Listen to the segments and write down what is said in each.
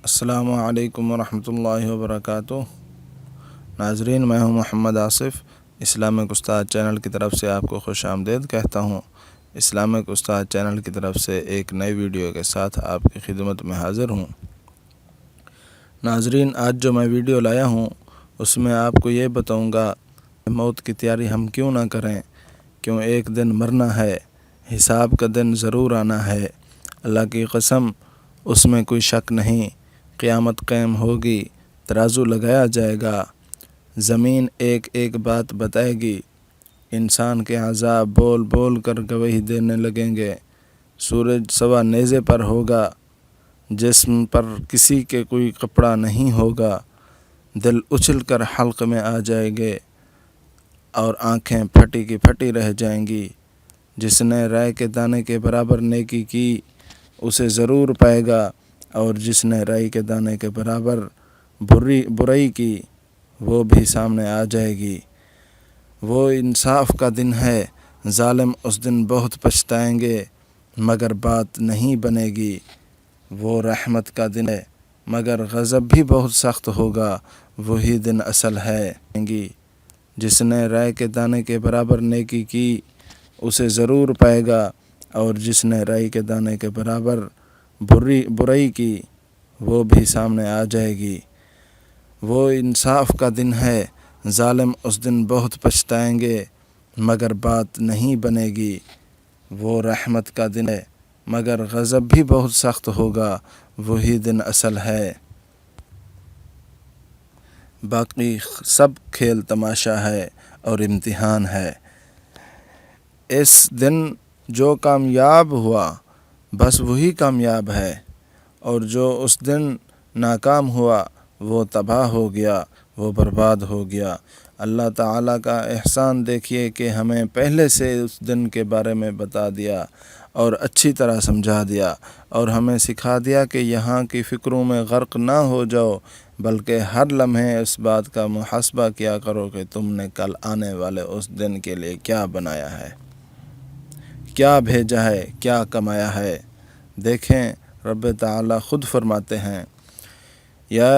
السلام علیکم ورحمۃ اللہ وبرکاتہ۔ ناظرین، میں ہوں محمد آصف، اسلامک استاد چینل کی طرف سے آپ کو خوش آمدید کہتا ہوں۔ اسلامک استاد چینل کی طرف سے ایک نئی ویڈیو کے ساتھ آپ کی خدمت میں حاضر ہوں۔ ناظرین، آج جو میں ویڈیو لایا ہوں اس میں آپ کو یہ بتاؤں گا موت کی تیاری ہم کیوں نہ کریں، کیوں ایک دن مرنا ہے، حساب کا دن ضرور آنا ہے۔ اللہ کی قسم، اس میں کوئی شک نہیں۔ قیامت قائم ہوگی، ترازو لگایا جائے گا، زمین ایک ایک بات بتائے گی، انسان کے اعضاء بول بول کر گواہی دینے لگیں گے، سورج سوا نیزے پر ہوگا، جسم پر کسی کے کوئی کپڑا نہیں ہوگا، دل اچھل کر حلق میں آ جائیں گے اور آنکھیں پھٹی کی پھٹی رہ جائیں گی۔ جس نے رائے کے دانے کے برابر نیکی کی اسے ضرور پائے گا، اور جس نے رائی کے دانے کے برابر برائی کی وہ بھی سامنے آ جائے گی۔ وہ انصاف کا دن ہے، ظالم اس دن بہت پچھتائیں گے مگر بات نہیں بنے گی۔ وہ رحمت کا دن ہے مگر غضب بھی بہت سخت ہوگا، وہی دن اصل ہے۔ جس نے رائے کے دانے کے برابر نیکی کی اسے ضرور پائے گا، اور جس نے رائی کے دانے کے برابر برائی کی وہ بھی سامنے آ جائے گی۔ وہ انصاف کا دن ہے، ظالم اس دن بہت پچھتائیں گے مگر بات نہیں بنے گی۔ وہ رحمت کا دن ہے مگر غضب بھی بہت سخت ہوگا، وہی دن اصل ہے۔ باقی سب کھیل تماشا ہے اور امتحان ہے۔ اس دن جو کامیاب ہوا بس وہی کامیاب ہے، اور جو اس دن ناکام ہوا وہ تباہ ہو گیا، وہ برباد ہو گیا۔ اللہ تعالیٰ کا احسان دیکھیے کہ ہمیں پہلے سے اس دن کے بارے میں بتا دیا اور اچھی طرح سمجھا دیا، اور ہمیں سکھا دیا کہ یہاں کی فکروں میں غرق نہ ہو جاؤ، بلکہ ہر لمحے اس بات کا محاسبہ کیا کرو کہ تم نے کل آنے والے اس دن کے لیے کیا بنایا ہے، کیا بھیجا ہے، کیا کمایا ہے۔ دیکھیں، رب تعالیٰ خود فرماتے ہیں، یا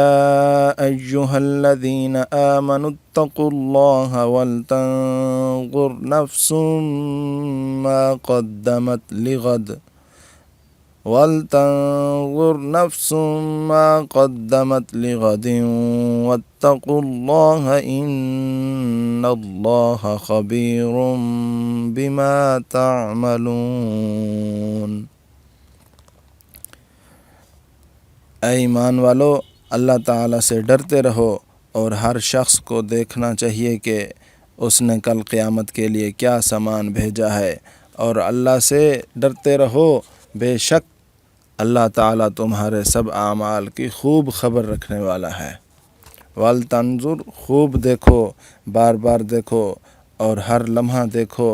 ایہا الذین آمنوا اتقوا اللہ ولتنظر نفس ما قدمت لغد واتقوا اللہ ان اللہ خبیر بما تعملون۔ اے ایمان والو، اللہ تعالیٰ سے ڈرتے رہو، اور ہر شخص کو دیکھنا چاہیے کہ اس نے کل قیامت کے لیے کیا سامان بھیجا ہے، اور اللہ سے ڈرتے رہو، بے شک اللہ تعالیٰ تمہارے سب اعمال کی خوب خبر رکھنے والا ہے۔ وَلْتَنْظُرْ، خوب دیکھو، بار بار دیکھو، اور ہر لمحہ دیکھو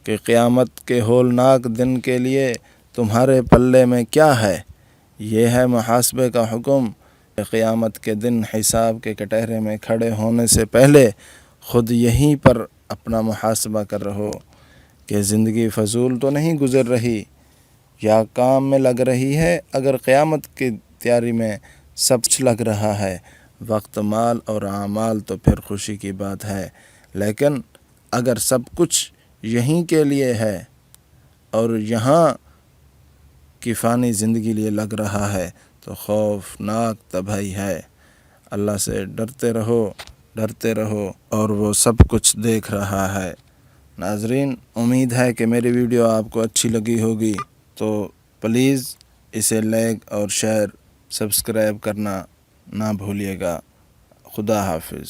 کہ قیامت کے ہولناک دن کے لیے تمہارے پلے میں کیا ہے۔ یہ ہے محاسبے کا حکم۔ قیامت کے دن حساب کے کٹہرے میں کھڑے ہونے سے پہلے خود یہیں پر اپنا محاسبہ کر رہو کہ زندگی فضول تو نہیں گزر رہی، یا کام میں لگ رہی ہے۔ اگر قیامت کی تیاری میں سب کچھ لگ رہا ہے، وقت، مال اور اعمال، تو پھر خوشی کی بات ہے، لیکن اگر سب کچھ یہیں کے لیے ہے اور یہاں کی فانی زندگی لیے لگ رہا ہے تو خوفناک تباہی ہے۔ اللہ سے ڈرتے رہو، اور وہ سب کچھ دیکھ رہا ہے۔ ناظرین، امید ہے کہ میری ویڈیو آپ کو اچھی لگی ہوگی، تو پلیز اسے لائک اور شیئر، سبسکرائب کرنا نہ بھولیے گا۔ خدا حافظ۔